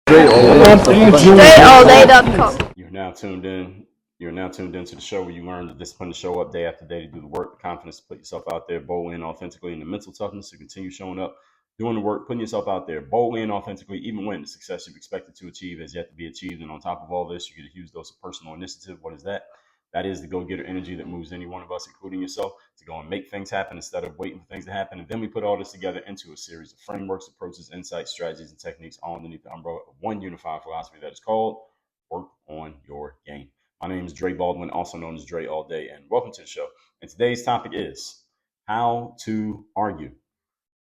StraightallDay.com. You're now tuned in. You're now tuned into the show where you learn the discipline to show up day after day, to do the work, the confidence to put yourself out there boldly and authentically, and the mental toughness to continue showing up, doing the work, putting yourself out there boldly and authentically, even when the success you've expected to achieve has yet to be achieved. And on top of all this, you get a huge dose of personal initiative. What is that? That is the go-getter energy that moves any one of us, including yourself, to go and make things happen instead of waiting for things to happen. And then we put all this together into a series of frameworks, approaches, insights, strategies, and techniques all underneath the umbrella of one unified philosophy that is called work on your game. My name is Dre Baldwin, also known as Dre All Day, and welcome to the show. And today's topic is how to argue.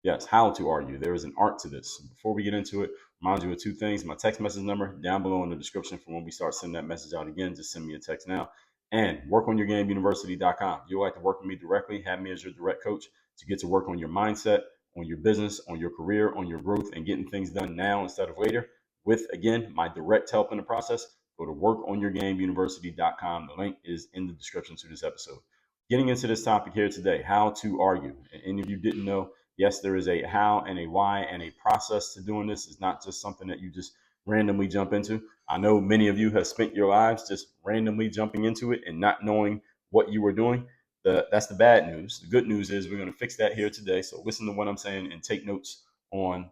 Yes, how to argue. There is an art to this. Before we get into it, remind you of two things. My text message number down below in the description for when we start sending that message out again. Just send me a text now. And workonyourgameuniversity.com. If you'd like to work with me directly, have me as your direct coach to get to work on your mindset, on your business, on your career, on your growth, and getting things done now instead of later. With, again, my direct help in the process, go to workonyourgameuniversity.com. The link is in the description to this episode. Getting into this topic here today, how to argue. And any of you didn't know, yes, there is a how and a why and a process to doing this. It's not just something that you just randomly jump into. I know many of you have spent your lives just randomly jumping into it and not knowing what you were doing. That's the bad news. The good news is we're going to fix that here today. So listen to what I'm saying and take notes on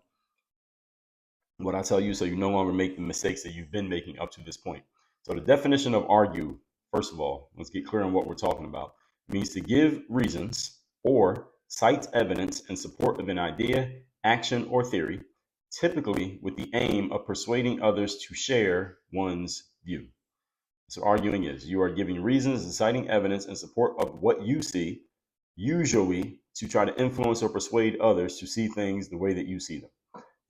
what I tell you so you no longer make the mistakes that you've been making up to this point. So the definition of argue, first of all, let's get clear on what we're talking about. It means to give reasons or cite evidence in support of an idea, action, or theory, typically with the aim of persuading others to share one's view. So arguing is you are giving reasons and citing evidence in support of what you see, usually to try to influence or persuade others to see things the way that you see them.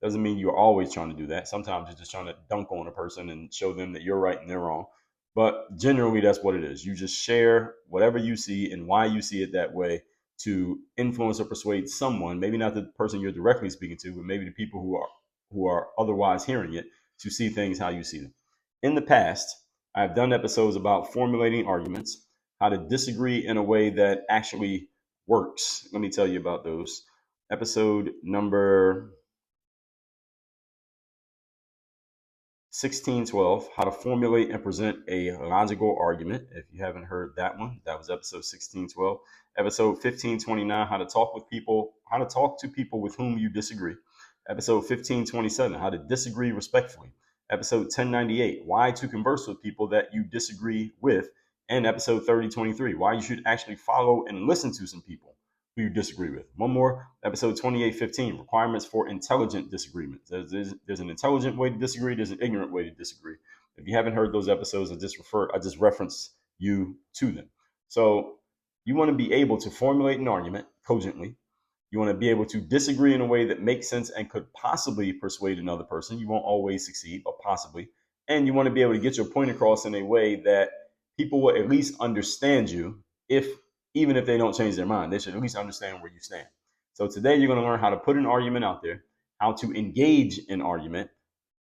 Doesn't mean you're always trying to do that. Sometimes you're just trying to dunk on a person and show them that you're right and they're wrong. But generally, that's what it is. You just share whatever you see and why you see it that way to influence or persuade someone, maybe not the person you're directly speaking to, but maybe the people who are otherwise hearing it, to see things how you see them. In the past, I've done episodes about formulating arguments, how to disagree in a way that actually works. Let me tell you about those. Episode number 1612, how to formulate and present a logical argument. If you haven't heard that one, that was episode 1612. Episode 1529, how to talk to people with whom you disagree. Episode 1527, how to disagree respectfully. Episode 1098, why to converse with people that you disagree with. And episode 3023, why you should actually follow and listen to some people who you disagree with. One more, episode 2815, requirements for intelligent disagreement. There's an intelligent way to disagree. There's an ignorant way to disagree. If you haven't heard those episodes, I just reference you to them. So you want to be able to formulate an argument cogently. You want to be able to disagree in a way that makes sense and could possibly persuade another person. You won't always succeed, but possibly. And you want to be able to get your point across in a way that people will at least understand you, even if they don't change their mind. They should at least understand where you stand. So today you're going to learn how to put an argument out there, how to engage in argument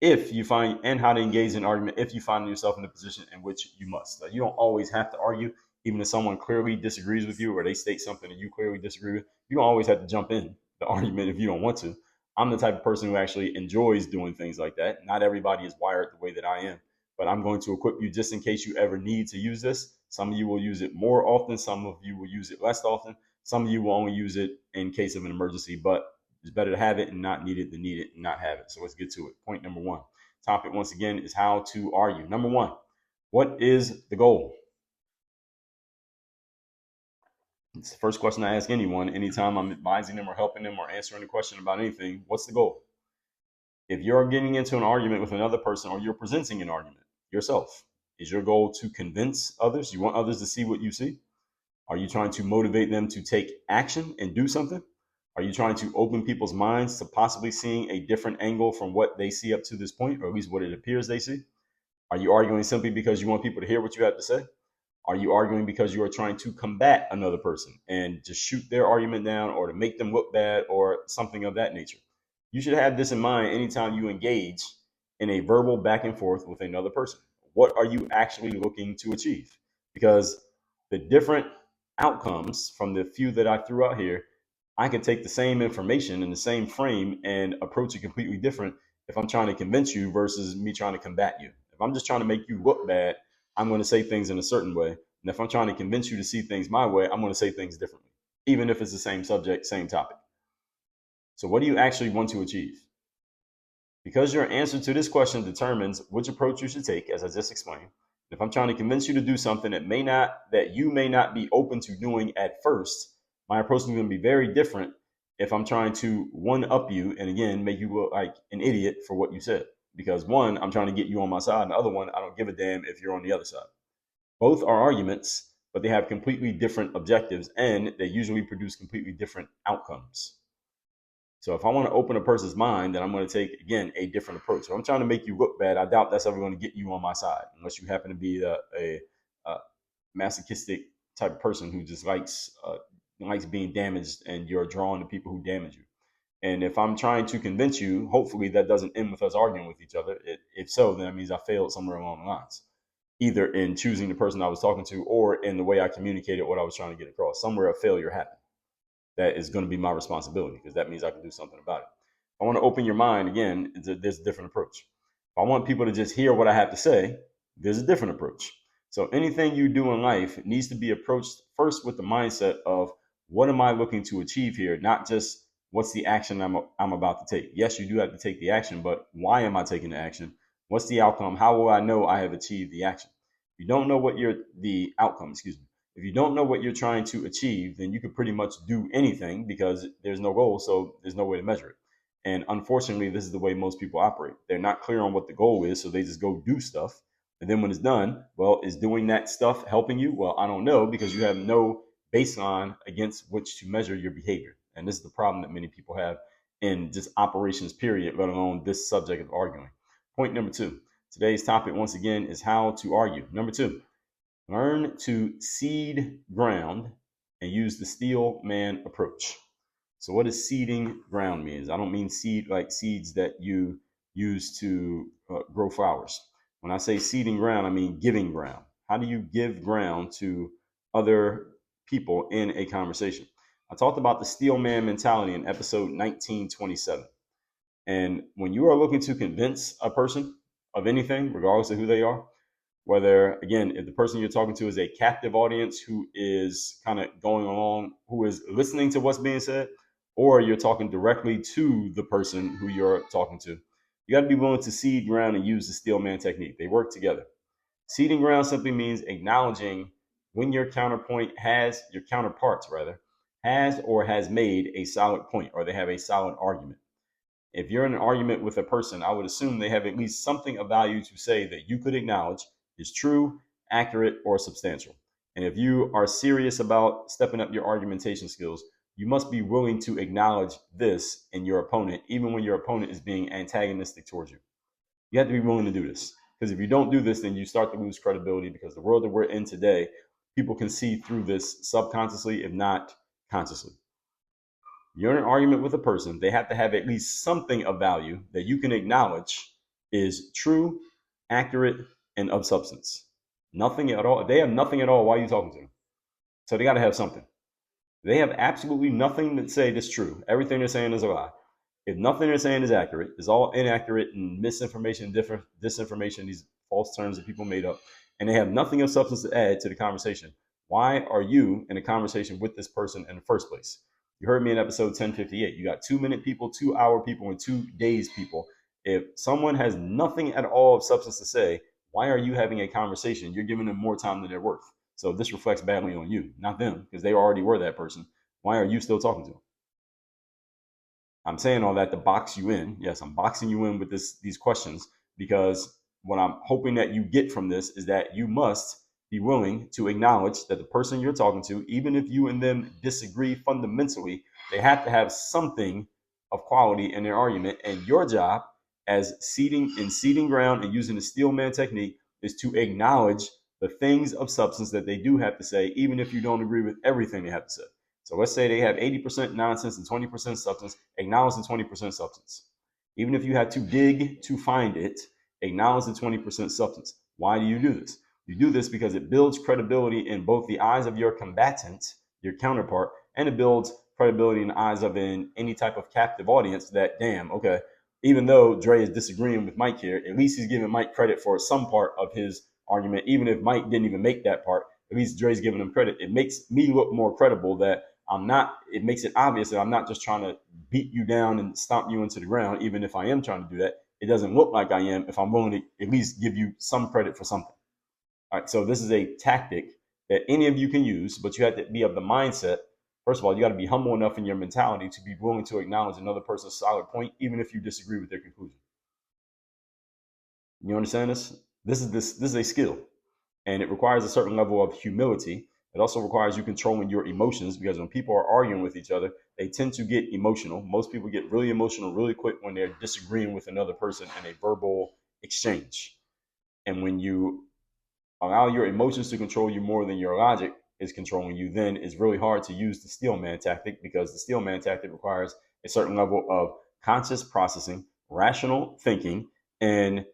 and how to engage in argument if you find yourself in a position in which you must. So you don't always have to argue, even if someone clearly disagrees with you or they state something that you clearly disagree with. You don't always have to jump in the argument if you don't want to. I'm the type of person who actually enjoys doing things like that. Not everybody is wired the way that I am, but I'm going to equip you just in case you ever need to use this. Some of you will use it more often. Some of you will use it less often. Some of you will only use it in case of an emergency, but it's better to have it and not need it than need it and not have it. So let's get to it. Point number one. Topic, once again, is how to argue. Number one, what is the goal? It's the first question I ask anyone anytime I'm advising them or helping them or answering a question about anything. What's the goal? If you're getting into an argument with another person or you're presenting an argument yourself, is your goal to convince others? You want others to see what you see? Are you trying to motivate them to take action and do something? Are you trying to open people's minds to possibly seeing a different angle from what they see up to this point, or at least what it appears they see? Are you arguing simply because you want people to hear what you have to say? Are you arguing because you are trying to combat another person and just shoot their argument down or to make them look bad or something of that nature? You should have this in mind anytime you engage in a verbal back and forth with another person. What are you actually looking to achieve? Because the different outcomes from the few that I threw out here, I could take the same information in the same frame and approach it completely different if I'm trying to convince you versus me trying to combat you. If I'm just trying to make you look bad, I'm going to say things in a certain way. And if I'm trying to convince you to see things my way, I'm going to say things differently, even if it's the same subject, same topic. So, what do you actually want to achieve? Because your answer to this question determines which approach you should take, as I just explained. If I'm trying to convince you to do something that you may not be open to doing at first, my approach is going to be very different if I'm trying to one up you and again make you look like an idiot for what you said. Because one, I'm trying to get you on my side, and the other one, I don't give a damn if you're on the other side. Both are arguments, but they have completely different objectives and they usually produce completely different outcomes. So if I want to open a person's mind, then I'm going to take, again, a different approach. So I'm trying to make you look bad. I doubt that's ever going to get you on my side, unless you happen to be a masochistic type of person who just likes being damaged, and you're drawn to people who damage you. And if I'm trying to convince you, hopefully that doesn't end with us arguing with each other. If so, then that means I failed somewhere along the lines, either in choosing the person I was talking to or in the way I communicated what I was trying to get across. Somewhere a failure happened. That is going to be my responsibility because that means I can do something about it. If I want to open your mind, again, there's a different approach. If I want people to just hear what I have to say, there's a different approach. So anything you do in life needs to be approached first with the mindset of what am I looking to achieve here, not just what's the action I'm about to take. Yes, you do have to take the action, but why am I taking the action? What's the outcome? How will I know I have achieved the action? If you don't know the outcome, if you don't know what you're trying to achieve, then you could pretty much do anything because there's no goal, so there's no way to measure it. And unfortunately, this is the way most people operate. They're not clear on what the goal is, so they just go do stuff. And then when it's done, well, is doing that stuff helping you? Well, I don't know, because you have no baseline against which to measure your behavior. And this is the problem that many people have in just operations, period, let alone this subject of arguing. Point number 2. Today's topic, once again, is how to argue. Number 2. Learn to seed ground and use the steel man approach. So what does seeding ground mean? I don't mean seed like seeds that you use to grow flowers. When I say seeding ground, I mean giving ground. How do you give ground to other people in a conversation? I talked about the steel man mentality in episode 1927. And when you are looking to convince a person of anything, regardless of who they are, whether, again, if the person you're talking to is a captive audience who is kind of going along, who is listening to what's being said, or you're talking directly to the person who you're talking to, you got to be willing to seed ground and use the steel man technique. They work together. Seeding ground simply means acknowledging when your counterparts has or has made a solid point, or they have a solid argument. If you're in an argument with a person, I would assume they have at least something of value to say that you could acknowledge is true, accurate, or substantial. And if you are serious about stepping up your argumentation skills, you must be willing to acknowledge this in your opponent, even when your opponent is being antagonistic towards you. You have to be willing to do this. Because if you don't do this, then you start to lose credibility, because the world that we're in today, people can see through this subconsciously, if not consciously. You're in an argument with a person, they have to have at least something of value that you can acknowledge is true, accurate, and of substance. Nothing at all. If they have nothing at all, why are you talking to them? So they got to have something. They have absolutely nothing to say that's true. Everything they're saying is a lie. If nothing they're saying is accurate, it's all inaccurate and misinformation, disinformation, these false terms that people made up, and they have nothing of substance to add to the conversation, why are you in a conversation with this person in the first place? You heard me in episode 1058. You got 2-minute people, 2-hour people, and 2 days people. If someone has nothing at all of substance to say, why are you having a conversation? You're giving them more time than they're worth. So this reflects badly on you, not them, because they already were that person. Why are you still talking to them? I'm saying all that to box you in. Yes, I'm boxing you in with these questions, because what I'm hoping that you get from this is that you must be willing to acknowledge that the person you're talking to, even if you and them disagree fundamentally, they have to have something of quality in their argument. And your job as seeding ground and using the steel man technique is to acknowledge the things of substance that they do have to say, even if you don't agree with everything they have to say. So let's say they have 80% nonsense and 20% substance. Acknowledge the 20% substance. Even if you have to dig to find it, acknowledge the 20% substance. Why do you do this? You do this because it builds credibility in both the eyes of your combatant, your counterpart, and it builds credibility in the eyes of any type of captive audience that, damn, okay, even though Dre is disagreeing with Mike here, at least he's giving Mike credit for some part of his argument. Even if Mike didn't even make that part, at least Dre's giving him credit. It makes me look more credible that I'm not, it makes it obvious that I'm not just trying to beat you down and stomp you into the ground, even if I am trying to do that. It doesn't look like I am if I'm willing to at least give you some credit for something. All right, so this is a tactic that any of you can use, but you have to be of the mindset. First of all, you got to be humble enough in your mentality to be willing to acknowledge another person's solid point, even if you disagree with their conclusion. You understand this? This is a skill, and it requires a certain level of humility. It also requires you controlling your emotions, because when people are arguing with each other, they tend to get emotional. Most people get really emotional really quick when they're disagreeing with another person in a verbal exchange. And when you allow your emotions to control you more than your logic is controlling you, then it's really hard to use the steel man tactic, because the steel man tactic requires a certain level of conscious processing, rational thinking, and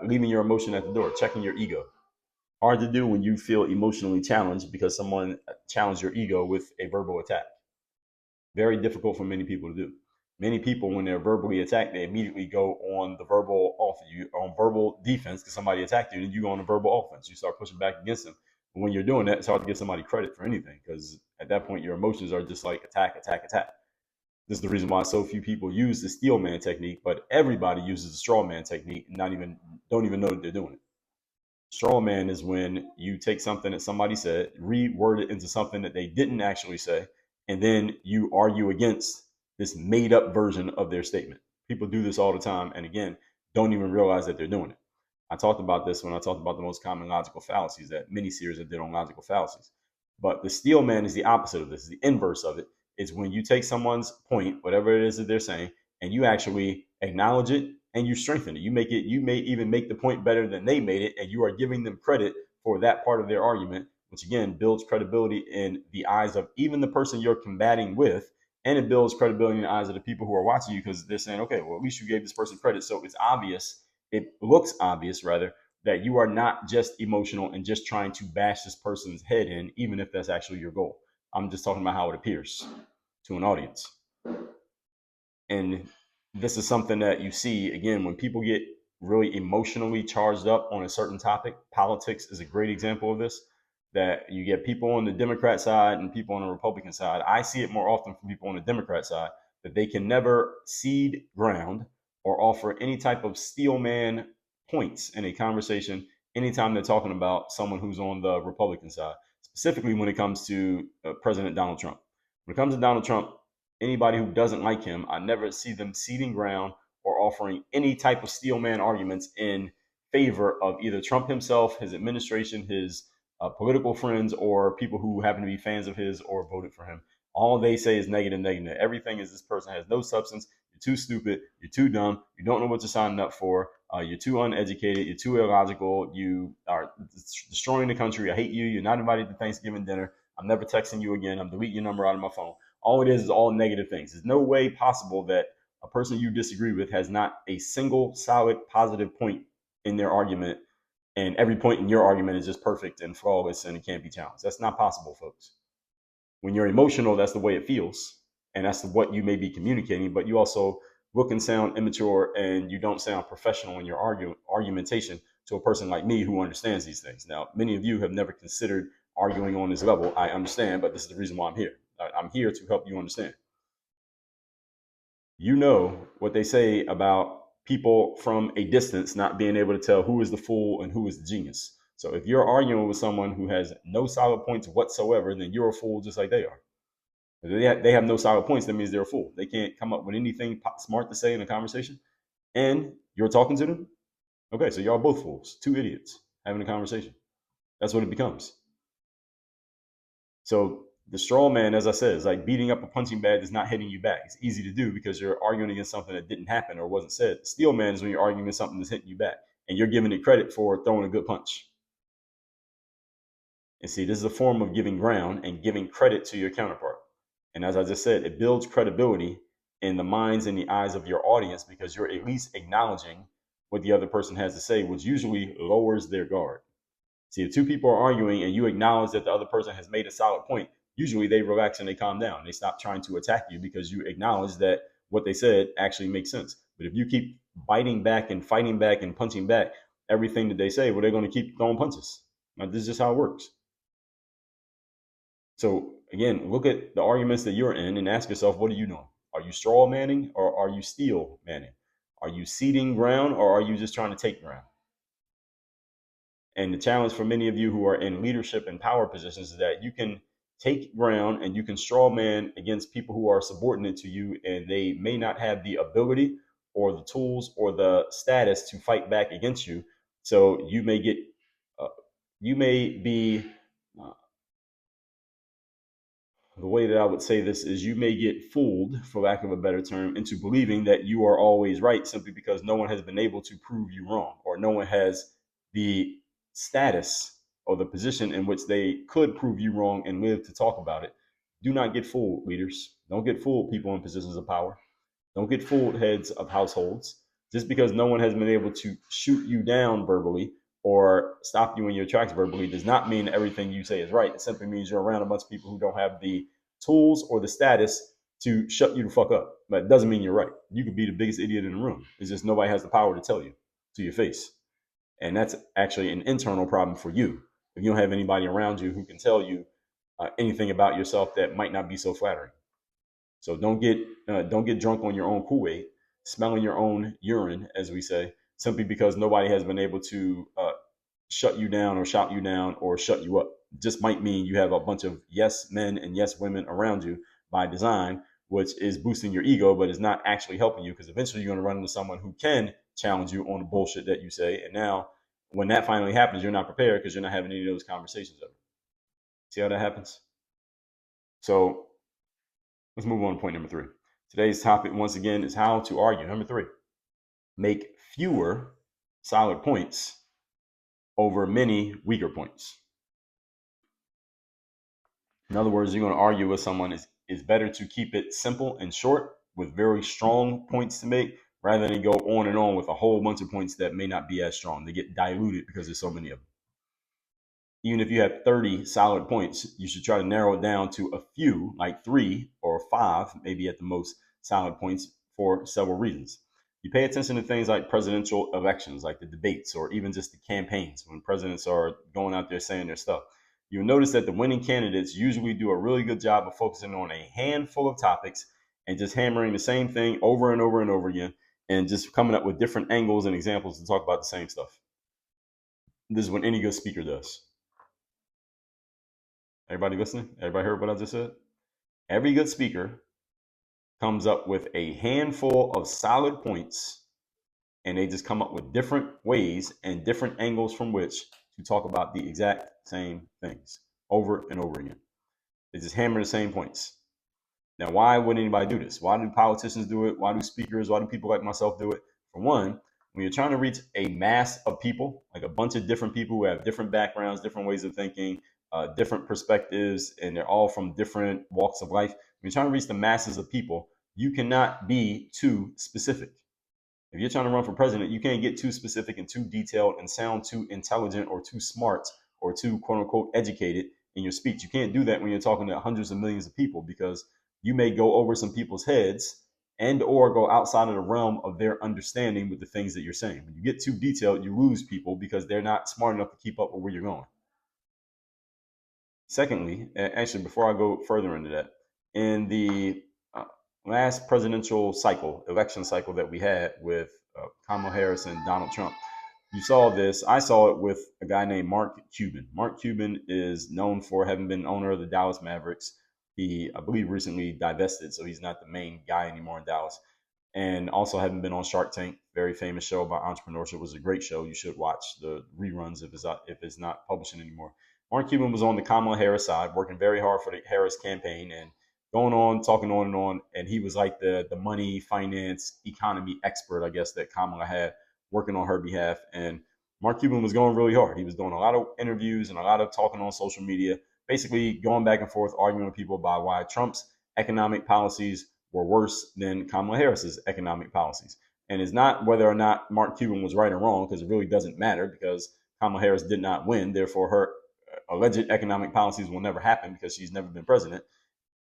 leaving your emotion at the door, checking your ego. Hard to do when you feel emotionally challenged because someone challenged your ego with a verbal attack. Very difficult for many people to do. Many people, when they're verbally attacked, they immediately go on the verbal offense, you on verbal defense, because somebody attacked you, and you go on the verbal offense. You start pushing back against them. But when you're doing that, it's hard to give somebody credit for anything, because at that point, your emotions are just like attack, attack, attack. This is the reason why so few people use the steel man technique, but everybody uses the straw man technique, and don't even know that they're doing it. Straw man is when you take something that somebody said, reword it into something that they didn't actually say, and then you argue against this made up version of their statement. People do this all the time, and again, don't even realize that they're doing it. I talked about this when I talked about the most common logical fallacies, that mini series I did on logical fallacies. But the steel man is the opposite of this, the inverse of it. Is when you take someone's point, whatever it is that they're saying, and you actually acknowledge it and you strengthen it. You may even make the point better than they made it, and you are giving them credit for that part of their argument, which again builds credibility in the eyes of even the person you're combating with, and it builds credibility in the eyes of the people who are watching you, because they're saying, okay, well, at least you gave this person credit, so it's obvious, it looks obvious rather, that you are not just emotional and just trying to bash this person's head in, even if that's actually your goal. I'm just talking about how it appears to an audience. And this is something that you see again when people get really emotionally charged up on a certain topic. Politics is a great example of this, that you get people on the Democrat side and people on the Republican side. I see it more often from people on the Democrat side, that they can never cede ground or offer any type of steel man points in a conversation anytime they're talking about someone who's on the Republican side, specifically when it comes to President Donald Trump. When it comes to Donald Trump, anybody who doesn't like him, I never see them ceding ground or offering any type of steel man arguments in favor of either Trump himself, his administration, his political friends, or people who happen to be fans of his or voted for him. All they say is negative, negative. Everything is this person has no substance. You're too stupid. You're too dumb. You don't know what you're signing up for. You're too uneducated. You're too illogical. You are destroying the country. I hate you. You're not invited to Thanksgiving dinner. I'm never texting you again. I'm deleting your number out of my phone. All it is all negative things. There's no way possible that a person you disagree with has not a single solid positive point in their argument, and every point in your argument is just perfect and flawless and it can't be challenged. That's not possible, folks. When you're emotional, that's the way it feels, and that's what you may be communicating, but you also look and sound immature, and you don't sound professional in your argumentation to a person like me who understands these things. Now, many of you have never considered arguing on this level. I understand, but this is the reason why I'm here. I'm here to help you understand. You know what they say about people from a distance not being able to tell who is the fool and who is the genius. So if you're arguing with someone who has no solid points whatsoever, then you're a fool just like they are. If they have no solid points, that means they're a fool. They can't come up with anything smart to say in a conversation, and you're talking to them. Okay, so y'all both fools, two idiots having a conversation. That's what it becomes. So the straw man, as I said, is like beating up a punching bag that's not hitting you back. It's easy to do because you're arguing against something that didn't happen or wasn't said. The steel man is when you're arguing against something that's hitting you back, and you're giving it credit for throwing a good punch. And see, this is a form of giving ground and giving credit to your counterpart. And as I just said, it builds credibility in the minds and the eyes of your audience, because you're at least acknowledging what the other person has to say, which usually lowers their guard. See, if two people are arguing and you acknowledge that the other person has made a solid point, usually they relax and they calm down. They stop trying to attack you because you acknowledge that what they said actually makes sense. But if you keep biting back and fighting back and punching back everything that they say, well, they're going to keep throwing punches. Now, this is just how it works. So again, look at the arguments that you're in and ask yourself, what are you doing? Are you straw manning or are you steel manning? Are you ceding ground or are you just trying to take ground? And the challenge for many of you who are in leadership and power positions is that you can take ground and you can straw man against people who are subordinate to you, and they may not have the ability or the tools or the status to fight back against you. So you may get, you may be uh, the way that I would say this is you may get fooled, for lack of a better term, into believing that you are always right simply because no one has been able to prove you wrong, or no one has the status or the position in which they could prove you wrong and live to talk about it. Do not get fooled, leaders. Don't get fooled, people in positions of power. Don't get fooled, heads of households. Just because no one has been able to shoot you down verbally or stop you in your tracks verbally does not mean everything you say is right. It simply means you're around a bunch of people who don't have the tools or the status to shut you the fuck up. But it doesn't mean you're right. You could be the biggest idiot in the room. It's just nobody has the power to tell you to your face. And that's actually an internal problem for you. If you don't have anybody around you who can tell you anything about yourself that might not be so flattering. So don't get drunk on your own Kool-Aid, smelling your own urine, as we say, simply because nobody has been able to shut you down or shout you down or shut you up. Just might mean you have a bunch of yes men and yes women around you by design, which is boosting your ego, but is not actually helping you, because eventually you're going to run into someone who can challenge you on the bullshit that you say. And now, when that finally happens, you're not prepared because you're not having any of those conversations ever. See how that happens? So let's move on to point number 3. Today's topic, once again, is how to argue. Number 3, make fewer solid points over many weaker points. In other words, you're going to argue with someone, it's better to keep it simple and short with very strong points to make rather than go on and on with a whole bunch of points that may not be as strong. They get diluted because there's so many of them. Even if you have 30 solid points, you should try to narrow it down to a few, like 3 or 5, maybe at the most, solid points for several reasons. You pay attention to things like presidential elections, like the debates, or even just the campaigns when presidents are going out there saying their stuff. You'll notice that the winning candidates usually do a really good job of focusing on a handful of topics and just hammering the same thing over and over and over again, and just coming up with different angles and examples to talk about the same stuff. This is what any good speaker does. Everybody listening? Everybody heard what I just said? Every good speaker comes up with a handful of solid points, and they just come up with different ways and different angles from which to talk about the exact same things over and over again. They just hammer the same points. Now, why would anybody do this? Why do politicians do it? Why do speakers, why do people like myself do it? For one, when you're trying to reach a mass of people, like a bunch of different people who have different backgrounds, different ways of thinking, different perspectives, and they're all from different walks of life. When you're trying to reach the masses of people, you cannot be too specific. If you're trying to run for president, you can't get too specific and too detailed and sound too intelligent or too smart or too quote unquote educated in your speech. You can't do that when you're talking to hundreds of millions of people, because you may go over some people's heads and or go outside of the realm of their understanding with the things that you're saying. When you get too detailed, you lose people because they're not smart enough to keep up with where you're going. Secondly, actually, before I go further into that, in the last presidential cycle, election cycle that we had with Kamala Harris and Donald Trump, you saw this. I saw it with a guy named Mark Cuban. Mark Cuban is known for having been owner of the Dallas Mavericks. He, I believe, recently divested, so he's not the main guy anymore in Dallas. And also having been on Shark Tank, very famous show about entrepreneurship. It was a great show. You should watch the reruns if it's not publishing anymore. Mark Cuban was on the Kamala Harris side, working very hard for the Harris campaign and going on, talking on and on. And he was like the money, finance, economy expert, I guess, that Kamala had working on her behalf. And Mark Cuban was going really hard. He was doing a lot of interviews and a lot of talking on social media, basically going back and forth, arguing with people about why Trump's economic policies were worse than Kamala Harris's economic policies. And it's not whether or not Mark Cuban was right or wrong, because it really doesn't matter, because Kamala Harris did not win. Therefore, her alleged economic policies will never happen because she's never been president.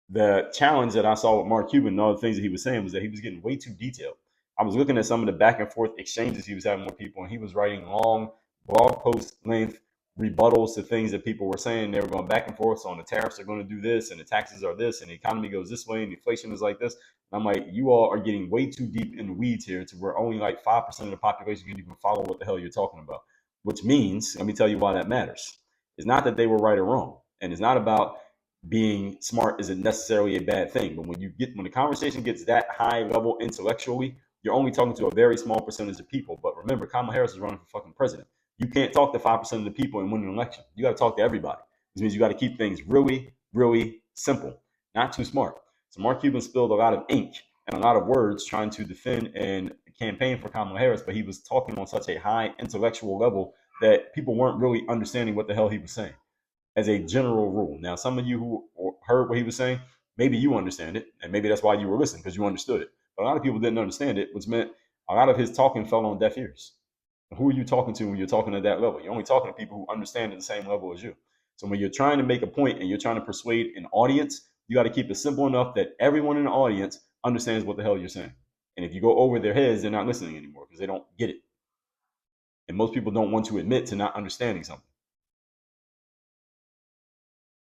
the challenge that I saw with Mark Cuban and all the things that he was saying was that he was getting way too detailed. I was looking at some of the back and forth exchanges he was having with people, and he was writing long blog post length rebuttals to things that people were saying. They were going back and forth on the tariffs are going to do this, and the taxes are this, and the economy goes this way, and inflation is like this. And I'm like, you all are getting way too deep in the weeds here to where only like 5% of the population can even follow what the hell you're talking about. Which means, let me tell you why that matters. It's not that they were right or wrong, and it's not about being smart isn't necessarily a bad thing. But when the conversation gets that high level intellectually, you're only talking to a very small percentage of people. But remember, Kamala Harris is running for fucking president. You can't talk to 5% of the people and win an election. You got to talk to everybody. This means you got to keep things really, really simple, not too smart. So Mark Cuban spilled a lot of ink and a lot of words trying to defend and campaign for Kamala Harris, but he was talking on such a high intellectual level that people weren't really understanding what the hell he was saying as a general rule. Now, some of you who heard what he was saying, maybe you understand it, and maybe that's why you were listening because you understood it. But a lot of people didn't understand it, which meant a lot of his talking fell on deaf ears. Who are you talking to when you're talking at that level? You're only talking to people who understand at the same level as you. So when you're trying to make a point and you're trying to persuade an audience, you got to keep it simple enough that everyone in the audience understands what the hell you're saying. And if you go over their heads, they're not listening anymore because they don't get it. And most people don't want to admit to not understanding something.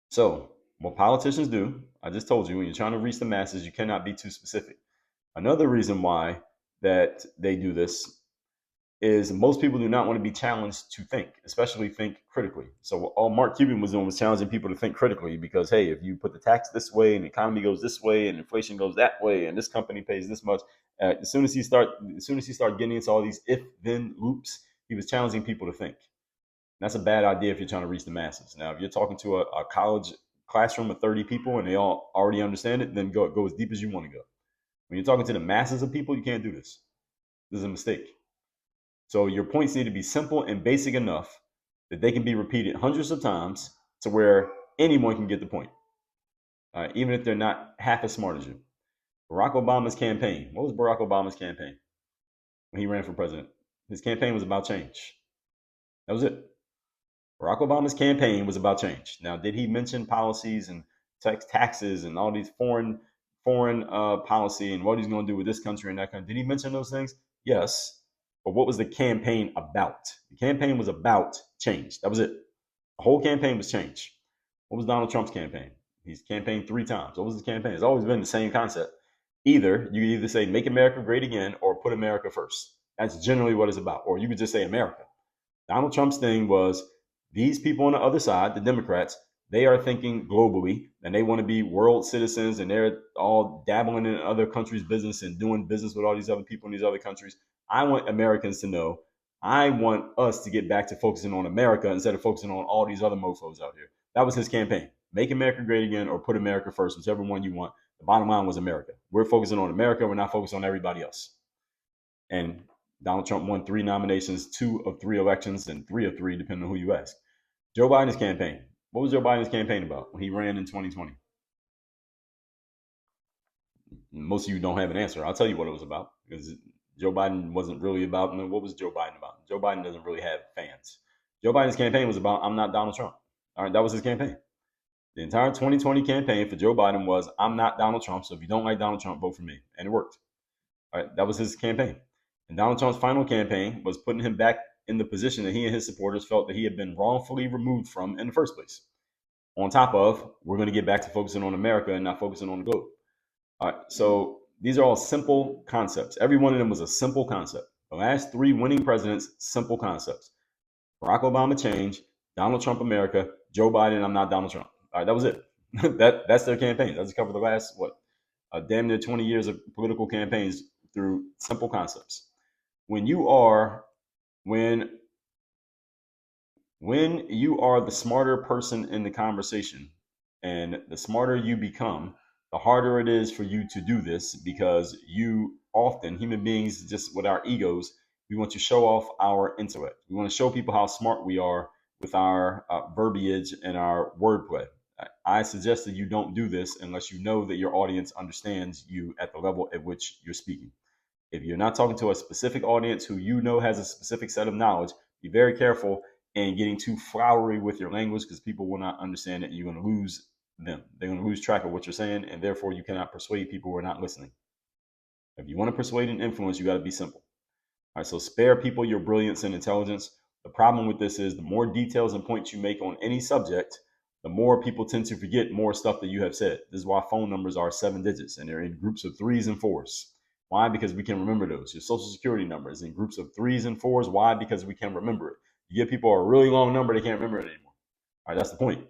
So what politicians do, I just told you, when you're trying to reach the masses, you cannot be too specific. Another reason why that they do this is most people do not want to be challenged to think, especially think critically. So all Mark Cuban was doing was challenging people to think critically because, hey, if you put the tax this way and the economy goes this way and inflation goes that way and this company pays this much, as soon as he start getting into all these if-then loops, he was challenging people to think. That's a bad idea if you're trying to reach the masses. Now, if you're talking to a college classroom of 30 people and they all already understand it, then go as deep as you want to go. When you're talking to the masses of people, you can't do this. This is a mistake. So your points need to be simple and basic enough that they can be repeated hundreds of times to where anyone can get the point, even if they're not half as smart as you. Barack Obama's campaign. What was Barack Obama's campaign when he ran for president? His campaign was about change. That was it. Barack Obama's campaign was about change. Now, did he mention policies and taxes and all these foreign policy and what he's going to do with this country and that country? Did he mention those things? Yes. But what was the campaign about? The campaign was about change. That was it. The whole campaign was change. What was Donald Trump's campaign? He's campaigned 3 times. What was his campaign? It's always been the same concept. You either say make America great again or put America first. That's generally what it's about. Or you could just say America. Donald Trump's thing was these people on the other side, the Democrats, they are thinking globally and they want to be world citizens and they're all dabbling in other countries' business and doing business with all these other people in these other countries. I want Americans to know, I want us to get back to focusing on America instead of focusing on all these other mofos out here. That was his campaign. Make America great again or put America first, whichever one you want. The bottom line was America. We're focusing on America. We're not focused on everybody else. And Donald Trump won 3 nominations, 2 of 3 elections, and 3 of 3, depending on who you ask. Joe Biden's campaign. What was Joe Biden's campaign about when he ran in 2020? Most of you don't have an answer. I'll tell you what it was about because Joe Biden wasn't really about. What was Joe Biden about? Joe Biden doesn't really have fans. Joe Biden's campaign was about, I'm not Donald Trump. All right, that was his campaign. The entire 2020 campaign for Joe Biden was, I'm not Donald Trump. So if you don't like Donald Trump, vote for me. And it worked. All right, that was his campaign. And Donald Trump's final campaign was putting him back in the position that he and his supporters felt that he had been wrongfully removed from in the first place. On top of, we're going to get back to focusing on America and not focusing on the globe. All right, so these are all simple concepts. Every one of them was a simple concept. The last 3 winning presidents, simple concepts. Barack Obama, change. Donald Trump, America. Joe Biden, I'm not Donald Trump. All right, that was it. That's their campaign. That's covered the last, damn near 20 years of political campaigns through simple concepts. When you are the smarter person in the conversation, and the smarter you become, the harder it is for you to do this because you often, human beings, just with our egos, we want to show off our intellect. We want to show people how smart we are with our verbiage and our wordplay. I suggest that you don't do this unless you know that your audience understands you at the level at which you're speaking. If you're not talking to a specific audience who you know has a specific set of knowledge, be very careful in getting too flowery with your language because people will not understand it and you're going to lose them. They're going to lose track of what you're saying, and therefore you cannot persuade people who are not listening. If you want to persuade and influence, you got to be simple. All right, so spare people your brilliance and intelligence. The problem with this is the more details and points you make on any subject, the more people tend to forget more stuff that you have said. This is why phone numbers are 7 digits and they're in groups of 3s and 4s. Why? Because we can remember those. Your social security number is in groups of 3s and 4s. Why? Because we can remember it. You give people a really long number, they can't remember it anymore. All right, that's the point.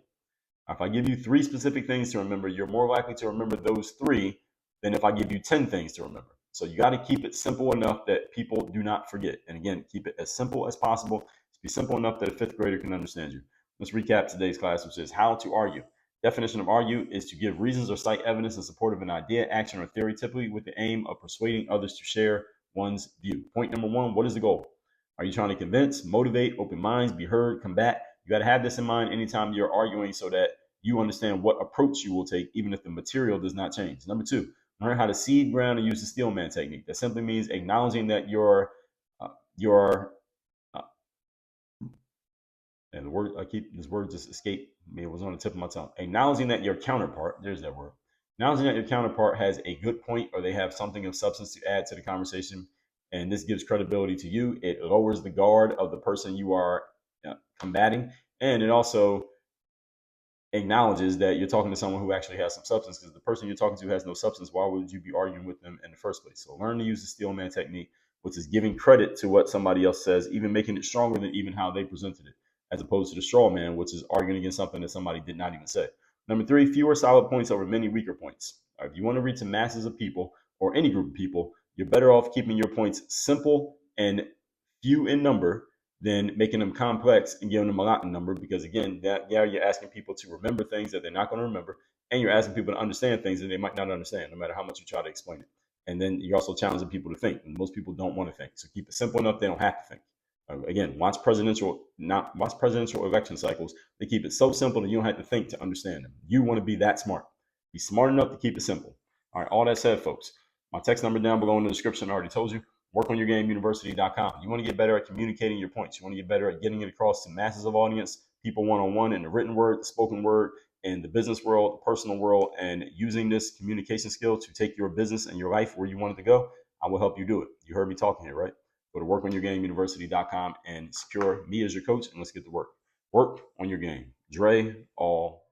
If I give you 3 specific things to remember, you're more likely to remember those 3 than if I give you 10 things to remember. So you got to keep it simple enough that people do not forget. And again, keep it as simple as possible. To be simple enough that a 5th grader can understand you. Let's recap today's class, which is how to argue. Definition of argue is to give reasons or cite evidence in support of an idea, action, or theory, typically with the aim of persuading others to share one's view. Point number 1, what is the goal? Are you trying to convince, motivate, open minds, be heard, combat? You got to have this in mind anytime you're arguing so that you understand what approach you will take, even if the material does not change. Number 2, learn how to seed ground and use the steel man technique. That simply means acknowledging that and the word this word just escaped me. It was on the tip of my tongue. Acknowledging that your counterpart, there's that word. Acknowledging that your counterpart has a good point or they have something of substance to add to the conversation, and this gives credibility to you. It lowers the guard of the person you are combating, and it also acknowledges that you're talking to someone who actually has some substance, because the person you're talking to has no substance. Why would you be arguing with them in the first place? So learn to use the steel man technique, which is giving credit to what somebody else says, even making it stronger than even how they presented it, as opposed to the straw man, which is arguing against something that somebody did not even say. Number 3, fewer solid points over many weaker points. If you want to reach the masses of people or any group of people, you're better off keeping your points simple and few in number than making them complex and giving them a lot in number, because again, you're asking people to remember things that they're not going to remember, and you're asking people to understand things that they might not understand, no matter how much you try to explain it. And then you're also challenging people to think, and most people don't want to think. So keep it simple enough they don't have to think. Again, watch presidential election cycles. They keep it so simple that you don't have to think to understand them. You want to be that smart. Be smart enough to keep it simple. All right, all that said, folks, my text number down below in the description, I already told you. WorkOnYourGameUniversity.com. You want to get better at communicating your points. You want to get better at getting it across to masses of audience, people one-on-one, in the written word, the spoken word, in the business world, the personal world, and using this communication skill to take your business and your life where you want it to go. I will help you do it. You heard me talking here, right? Go to WorkOnYourGameUniversity.com and secure me as your coach, and let's get to work. Work on your game. Dre all